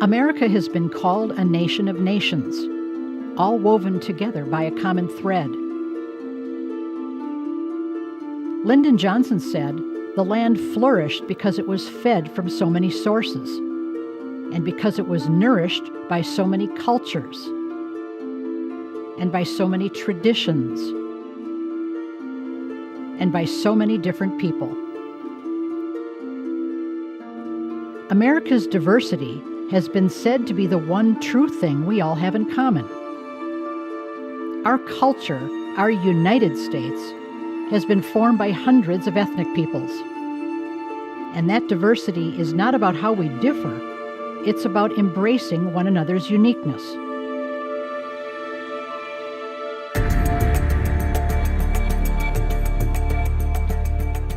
America has been called a nation of nations, all woven together by a common thread. Lyndon Johnson said, "The land flourished because it was fed from so many sources, and because it was nourished by so many cultures, and by so many traditions, and by so many different people." America's diversity has been said to be the one true thing we all have in common. Our culture, our United States, has been formed by hundreds of ethnic peoples. And that diversity is not about how we differ, it's about embracing one another's uniqueness.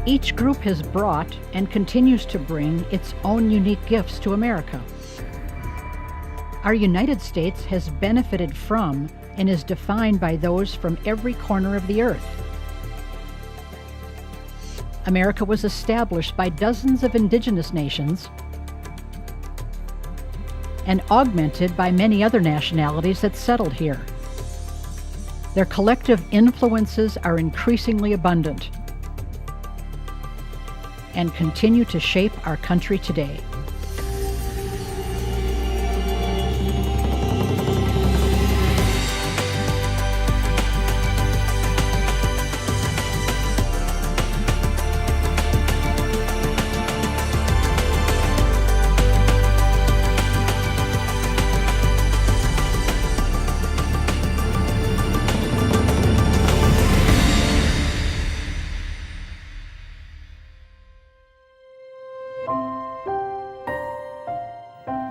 Each group has brought and continues to bring its own unique gifts to America. Our United States has benefited from and is defined by those from every corner of the earth. America was established by dozens of indigenous nations and augmented by many other nationalities that settled here. Their collective influences are increasingly abundant and continue to shape our country today.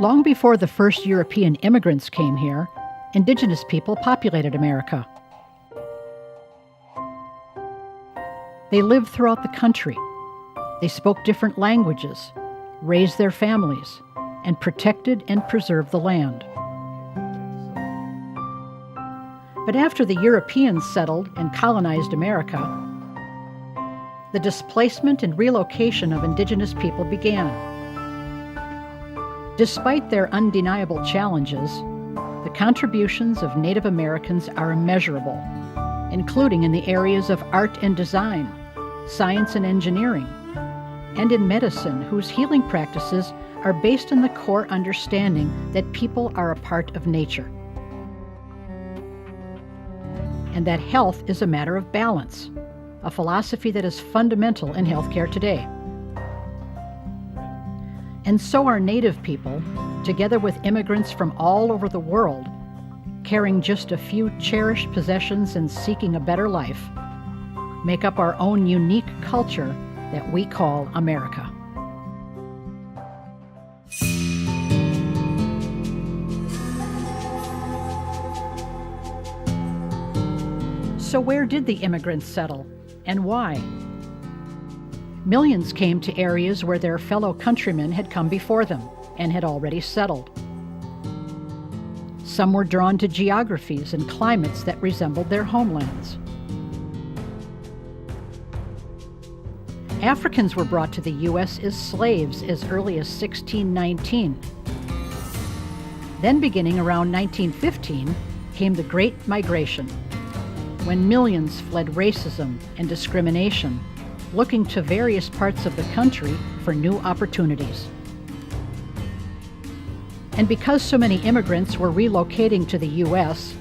Long before the first European immigrants came here, indigenous people populated America. They lived throughout the country. They spoke different languages, raised their families, and protected and preserved the land. But after the Europeans settled and colonized America, the displacement and relocation of indigenous people began. Despite their undeniable challenges, the contributions of Native Americans are immeasurable, including in the areas of art and design, science and engineering, and in medicine, whose healing practices are based on the core understanding that people are a part of nature, and that health is a matter of balance, a philosophy that is fundamental in healthcare today. And so our Native people, together with immigrants from all over the world, carrying just a few cherished possessions and seeking a better life, make up our own unique culture that we call America. So where did the immigrants settle, and why? Millions came to areas where their fellow countrymen had come before them and had already settled. Some were drawn to geographies and climates that resembled their homelands. Africans were brought to the U.S. as slaves as early as 1619. Then, beginning around 1915, came the Great Migration, when millions fled racism and discrimination, looking to various parts of the country for new opportunities. And because so many immigrants were relocating to the U.S.,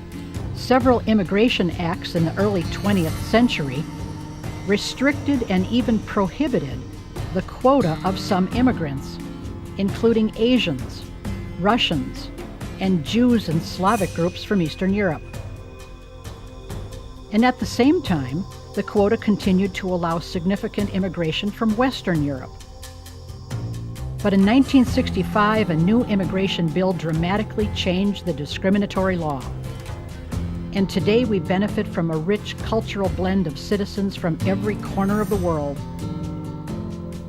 several immigration acts in the early 20th century restricted and even prohibited the quota of some immigrants, including Asians, Russians, and Jews and Slavic groups from Eastern Europe. And at the same time, the quota continued to allow significant immigration from Western Europe. But in 1965, a new immigration bill dramatically changed the discriminatory law. And today we benefit from a rich cultural blend of citizens from every corner of the world.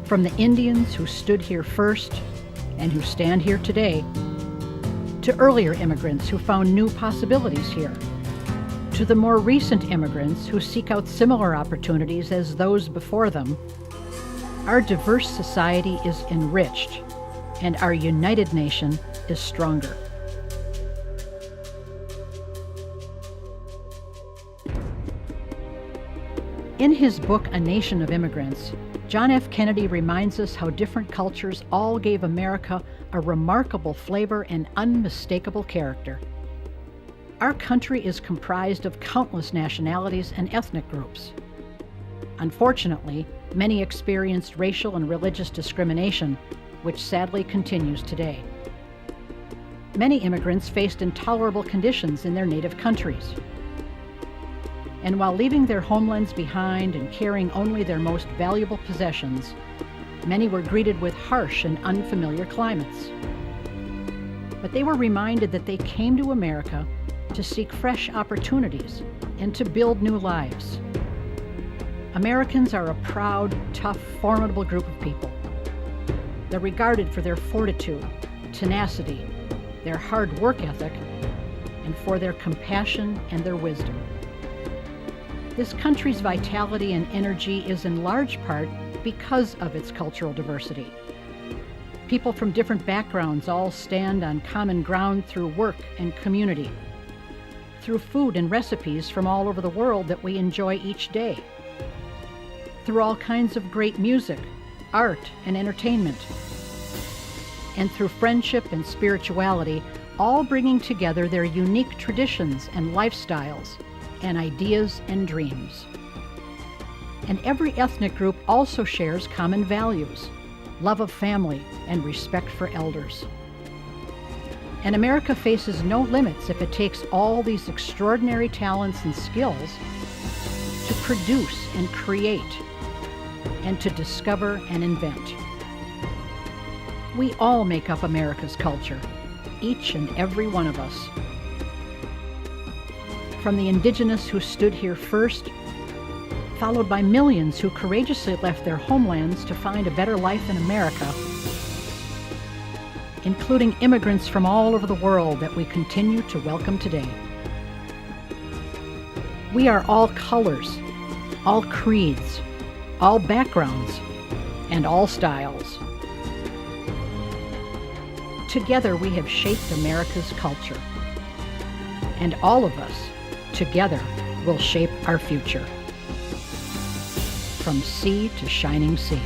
From the Indians who stood here first and who stand here today, to earlier immigrants who found new possibilities here, to the more recent immigrants who seek out similar opportunities as those before them, our diverse society is enriched and our united nation is stronger. In his book, A Nation of Immigrants, John F. Kennedy reminds us how different cultures all gave America a remarkable flavor and unmistakable character. Our country is comprised of countless nationalities and ethnic groups. Unfortunately, many experienced racial and religious discrimination, which sadly continues today. Many immigrants faced intolerable conditions in their native countries. And while leaving their homelands behind and carrying only their most valuable possessions, many were greeted with harsh and unfamiliar climates. But they were reminded that they came to America to seek fresh opportunities and to build new lives. Americans are a proud, tough, formidable group of people. They're regarded for their fortitude, tenacity, their hard work ethic, and for their compassion and their wisdom. This country's vitality and energy is in large part because of its cultural diversity. People from different backgrounds all stand on common ground through work and community, through food and recipes from all over the world that we enjoy each day, through all kinds of great music, art, and entertainment, and through friendship and spirituality, all bringing together their unique traditions and lifestyles and ideas and dreams. And every ethnic group also shares common values, love of family, and respect for elders. And America faces no limits if it takes all these extraordinary talents and skills to produce and create, and to discover and invent. We all make up America's culture, each and every one of us. From the indigenous who stood here first, followed by millions who courageously left their homelands to find a better life in America, including immigrants from all over the world that we continue to welcome today. We are all colors, all creeds, all backgrounds, and all styles. Together we have shaped America's culture, and all of us together will shape our future. From sea to shining sea.